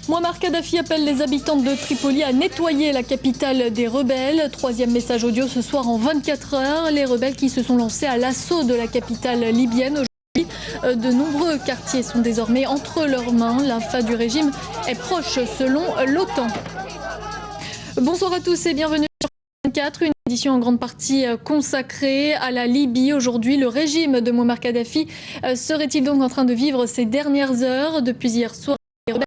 Mouammar Kadhafi appelle les habitants de Tripoli à nettoyer la capitale des rebelles. Troisième message audio ce soir en 24 heures. Les rebelles qui se sont lancés à l'assaut de la capitale libyenne. Aujourd'hui, de nombreux quartiers sont désormais entre leurs mains. La fin du régime est proche selon l'OTAN. Bonsoir à tous et bienvenue sur 24, une édition en grande partie consacrée à la Libye. Aujourd'hui, le régime de Mouammar Kadhafi serait-il donc en train de vivre ses dernières heures? Depuis hier soir, les rebelles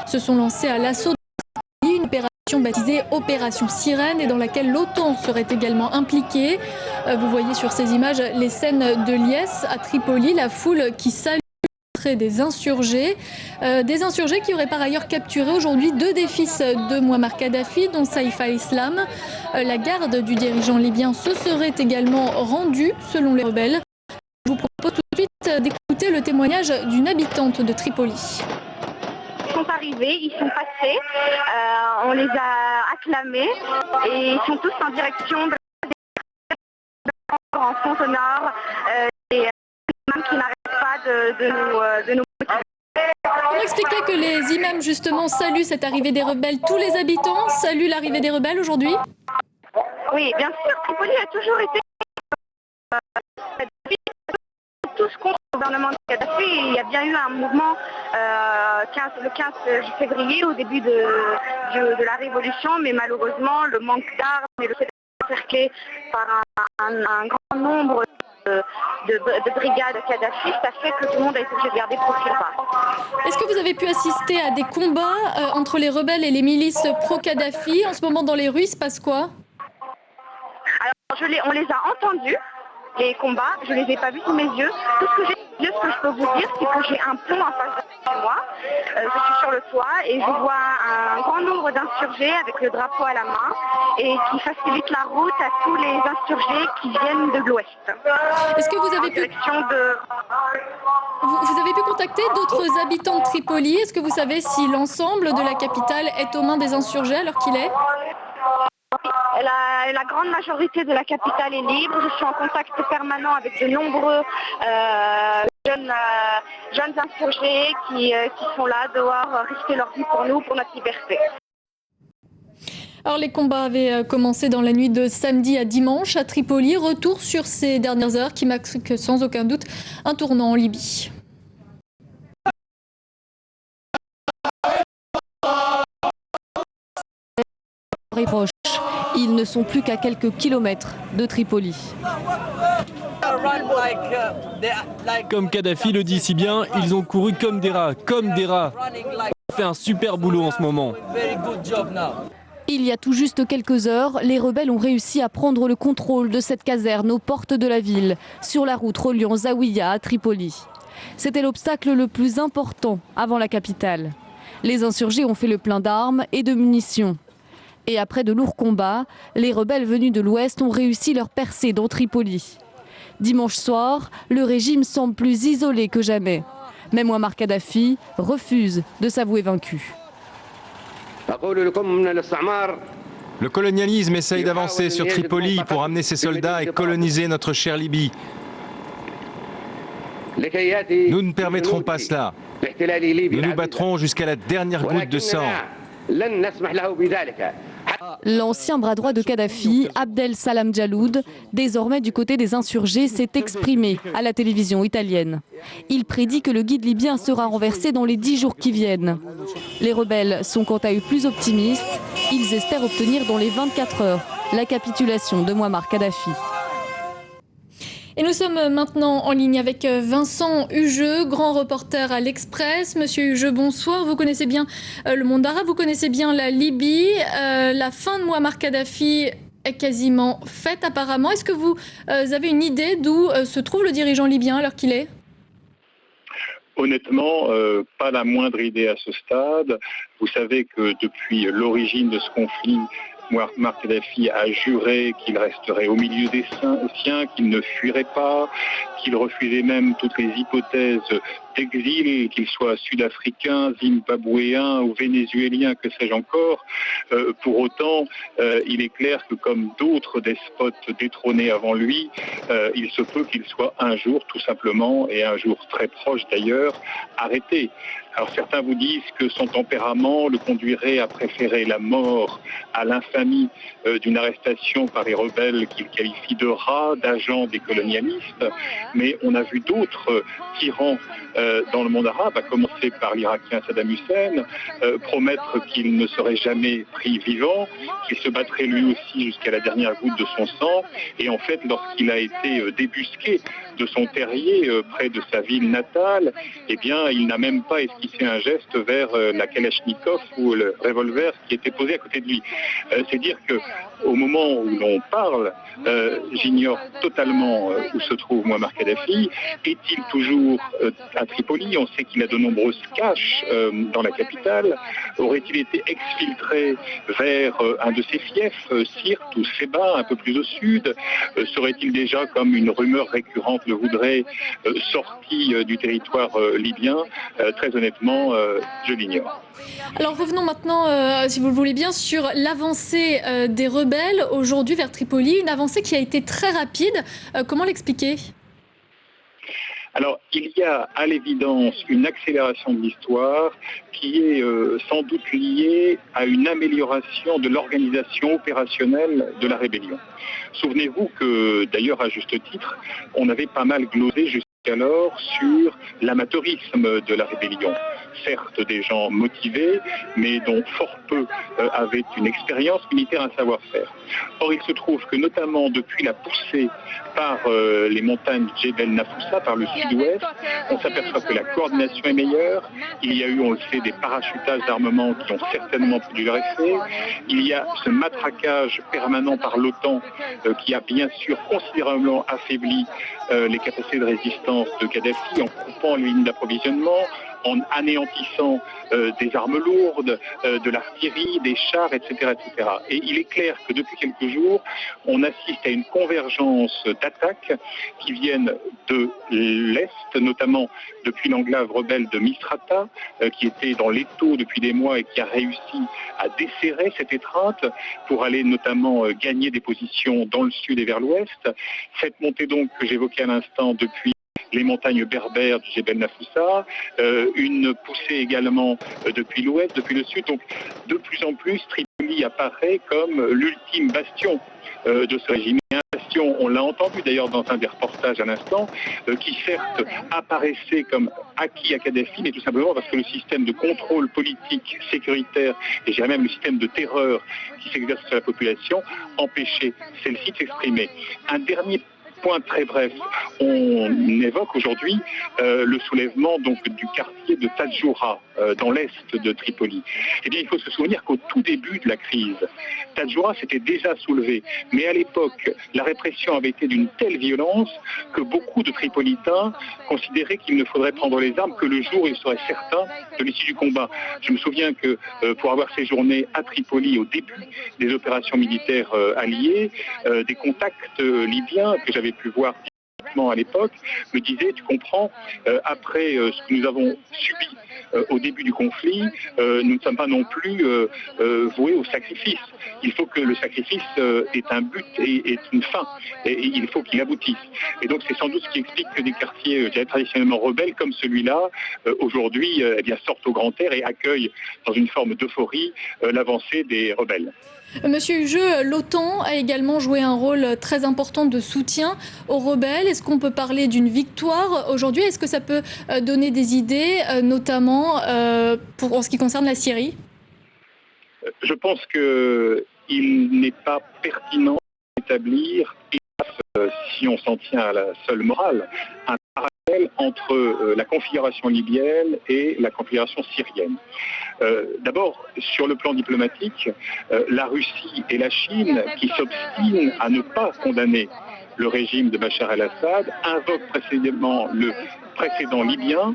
se sont lancés à l'assaut de une opération baptisée Opération Sirène et dans laquelle l'OTAN serait également impliquée. Vous voyez sur ces images les scènes de liesse à Tripoli, la foule qui salue des insurgés qui auraient par ailleurs capturé aujourd'hui deux des fils de Mouammar Kadhafi, dont Saïf al-Islam. La garde du dirigeant libyen se serait également rendue, selon les rebelles. Je vous propose tout de suite d'écouter le témoignage d'une habitante de Tripoli. Ils sont arrivés, ils sont passés, on les a acclamés et ils sont tous en direction en fond sonore et qui n'arrêtent pas de nous motiver. On expliquait que les imams justement saluent cette arrivée des rebelles. Tous les habitants saluent l'arrivée des rebelles aujourd'hui? Oui, bien sûr, Tripoli a toujours été tous contre le gouvernement de Kadhafi. Il y a bien eu un mouvement le 15 février au début de la révolution, mais malheureusement le manque d'armes et le fait d'être cerclé par un grand nombre de brigades Kadhafi, ça fait que tout le monde a été obligé de garder profil bas. Est-ce que vous avez pu assister à des combats entre les rebelles et les milices pro-Kadhafi? En ce moment dans les rues, il se passe quoi? Alors on les a entendus, les combats, je ne les ai pas vus sous mes yeux. Tout ce que je peux vous dire, c'est que j'ai un pont en face de moi. Je suis sur le toit et je vois un grand nombre d'insurgés avec le drapeau à la main et qui facilitent la route à tous les insurgés qui viennent de l'ouest. Est-ce que vous avez vous avez pu contacter d'autres habitants de Tripoli? Est-ce que vous savez si l'ensemble de la capitale est aux mains des insurgés alors qu'il est? La grande majorité de la capitale est libre. Je suis en contact permanent avec de nombreux jeunes insurgés qui sont là dehors, risquer leur vie pour nous, pour notre liberté. Alors les combats avaient commencé dans la nuit de samedi à dimanche à Tripoli. Retour sur ces dernières heures qui marquent sans aucun doute un tournant en Libye. Proche. Ils ne sont plus qu'à quelques kilomètres de Tripoli. Comme Kadhafi le dit si bien, ils ont couru comme des rats, On fait un super boulot en ce moment. Il y a tout juste quelques heures, les rebelles ont réussi à prendre le contrôle de cette caserne aux portes de la ville, sur la route reliant Zawiya à Tripoli. C'était l'obstacle le plus important avant la capitale. Les insurgés ont fait le plein d'armes et de munitions. Et après de lourds combats, les rebelles venus de l'ouest ont réussi leur percée dans Tripoli. Dimanche soir, le régime semble plus isolé que jamais. Mais Mouammar Kadhafi refuse de s'avouer vaincu. Le colonialisme essaye d'avancer sur Tripoli pour amener ses soldats et coloniser notre chère Libye. Nous ne permettrons pas cela. Nous nous battrons jusqu'à la dernière goutte de sang. L'ancien bras droit de Kadhafi, Abdel Salam Jaloud, désormais du côté des insurgés, s'est exprimé à la télévision italienne. Il prédit que le guide libyen sera renversé dans les 10 jours qui viennent. Les rebelles sont quant à eux plus optimistes. Ils espèrent obtenir dans les 24 heures la capitulation de Mouammar Kadhafi. Et nous sommes maintenant en ligne avec Vincent Hugeux, grand reporter à l'Express. Monsieur Hugeux, bonsoir. Vous connaissez bien le monde arabe, vous connaissez bien la Libye. La fin de Mouammar Kadhafi est quasiment faite apparemment. Est-ce que vous avez une idée d'où se trouve le dirigeant libyen à l'heure qu'il est ? Honnêtement, pas la moindre idée à ce stade. Vous savez que depuis l'origine de ce conflit, Mouammar Kadhafi a juré qu'il resterait au milieu des siens, qu'il ne fuirait pas, qu'il refusait même toutes les hypothèses d'exil, qu'ils soient sud-africains, zimbabwéens ou vénézuéliens, que sais-je encore. Pour autant, il est clair que comme d'autres despotes détrônés avant lui, il se peut qu'il soit un jour tout simplement, et un jour très proche d'ailleurs, arrêté. Alors certains vous disent que son tempérament le conduirait à préférer la mort à l'infamie d'une arrestation par les rebelles qu'il qualifie de rats, d'agents des colonialistes, mais on a vu d'autres tyrans dans le monde arabe, à commencer par l'Irakien Saddam Hussein, promettre qu'il ne serait jamais pris vivant, qu'il se battrait lui aussi jusqu'à la dernière goutte de son sang, et en fait lorsqu'il a été débusqué de son terrier près de sa ville natale, eh bien il n'a même pas esquissé un geste vers la Kalachnikov ou le revolver qui était posé à côté de lui. C'est dire que au moment où l'on parle, j'ignore totalement où se trouve Mouammar Kadhafi. Est-il toujours à Tripoli? On sait qu'il a de nombreuses caches dans la capitale. Aurait-il été exfiltré vers un de ses fiefs, Sirte ou Seba, un peu plus au sud? Serait-il déjà, comme une rumeur récurrente le voudrait, sorti du territoire libyen? Très honnêtement, je l'ignore. Alors revenons maintenant, si vous le voulez bien, sur l'avancée des rebelles aujourd'hui vers Tripoli, une avancée qui a été très rapide. Comment l'expliquer ? Alors, il y a à l'évidence une accélération de l'histoire qui est sans doute liée à une amélioration de l'organisation opérationnelle de la rébellion. Souvenez-vous que, d'ailleurs à juste titre, on avait pas mal glosé jusqu'alors sur l'amateurisme de la rébellion. Certes des gens motivés, mais dont fort peu avaient une expérience militaire, un savoir-faire. Or, il se trouve que notamment depuis la poussée par les montagnes Djebel Nafoussa, par le sud-ouest, on s'aperçoit que la coordination est meilleure. Il y a eu, on le sait, des parachutages d'armement qui ont certainement produit leur effet. Il y a ce matraquage permanent par l'OTAN qui a bien sûr considérablement affaibli les capacités de résistance de Kadhafi en coupant les lignes d'approvisionnement, en anéantissant des armes lourdes, de l'artillerie, des chars, etc., etc. Et il est clair que depuis quelques jours, on assiste à une convergence d'attaques qui viennent de l'Est, notamment depuis l'enclave rebelle de Misrata, qui était dans l'étau depuis des mois et qui a réussi à desserrer cette étreinte pour aller notamment gagner des positions dans le sud et vers l'ouest. Cette montée donc que j'évoquais à l'instant depuis les montagnes berbères du Djebel Nafoussa, une poussée également depuis l'ouest, depuis le sud. Donc de plus en plus, Tripoli apparaît comme l'ultime bastion de ce régime. Et un bastion, on l'a entendu d'ailleurs dans un des reportages à l'instant, qui certes apparaissait comme acquis à Kadhafi, mais tout simplement parce que le système de contrôle politique, sécuritaire, et je dirais même le système de terreur qui s'exerce sur la population, empêchait celle-ci de s'exprimer. Un dernier point très bref, on évoque aujourd'hui le soulèvement donc du quartier de Tadjoura dans l'est de Tripoli. Eh bien, il faut se souvenir qu'au tout début de la crise, Tadjoura s'était déjà soulevé, mais à l'époque, la répression avait été d'une telle violence que beaucoup de Tripolitains considéraient qu'il ne faudrait prendre les armes que le jour où ils seraient certains de l'issue du combat. Je me souviens que pour avoir séjourné à Tripoli au début des opérations militaires alliées, des contacts libyens que j'avais pu voir à l'époque me disaient, tu comprends, après ce que nous avons subi au début du conflit, nous ne sommes pas non plus voués au sacrifice. Il faut que le sacrifice ait un but et ait une fin, et il faut qu'il aboutisse. Et donc c'est sans doute ce qui explique que des quartiers traditionnellement rebelles comme celui-là, aujourd'hui, eh bien, sortent au grand air et accueillent dans une forme d'euphorie l'avancée des rebelles. Monsieur Hugeux, l'OTAN a également joué un rôle très important de soutien aux rebelles. Est-ce qu'on peut parler d'une victoire aujourd'hui? Est-ce que ça peut donner des idées, notamment en ce qui concerne la Syrie? Je pense qu'il n'est pas pertinent d'établir, si on s'en tient à la seule morale, un parallèle entre la configuration libyenne et la configuration syrienne. D'abord, sur le plan diplomatique, la Russie et la Chine, qui s'obstinent à ne pas condamner le régime de Bachar el-Assad, invoquent précisément le précédent libyen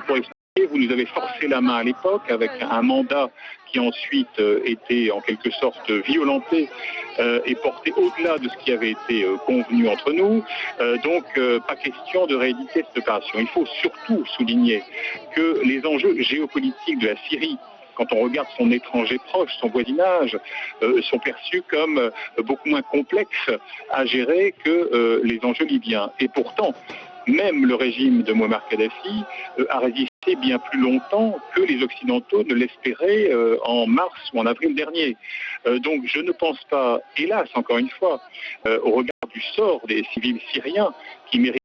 pour expliquer, vous nous avez forcé la main à l'époque avec un mandat qui ensuite était en quelque sorte violenté et porté au-delà de ce qui avait été convenu entre nous. Donc, pas question de rééditer cette opération. Il faut surtout souligner que les enjeux géopolitiques de la Syrie, quand on regarde son étranger proche, son voisinage, sont perçus comme beaucoup moins complexes à gérer que les enjeux libyens. Et pourtant, même le régime de Mouammar Kadhafi a résisté bien plus longtemps que les Occidentaux ne l'espéraient en mars ou en avril dernier. Donc je ne pense pas, hélas encore une fois, au regard du sort des civils syriens qui méritent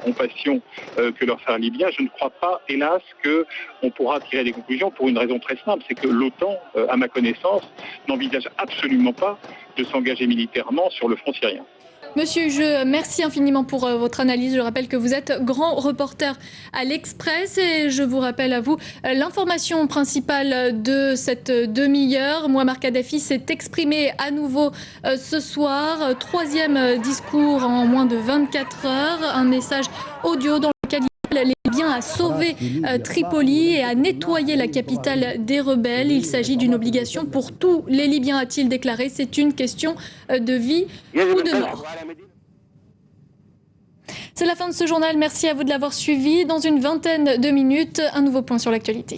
compassion que leurs frères libyens, je ne crois pas, hélas, qu'on pourra tirer des conclusions pour une raison très simple, c'est que l'OTAN, à ma connaissance, n'envisage absolument pas de s'engager militairement sur le front syrien. Monsieur Hugeux, merci infiniment pour votre analyse. Je rappelle que vous êtes grand reporter à l'Express et je vous rappelle à vous l'information principale de cette demi-heure. Mouammar Kadhafi s'est exprimé à nouveau ce soir. Troisième discours en moins de 24 heures. Un message audio dans lequel il appelle les Libyens à sauver Tripoli et à nettoyer la capitale des rebelles. Il s'agit d'une obligation pour tous les Libyens, a-t-il déclaré. C'est une question de vie ou de mort. C'est la fin de ce journal. Merci à vous de l'avoir suivi. Dans une vingtaine de minutes, un nouveau point sur l'actualité.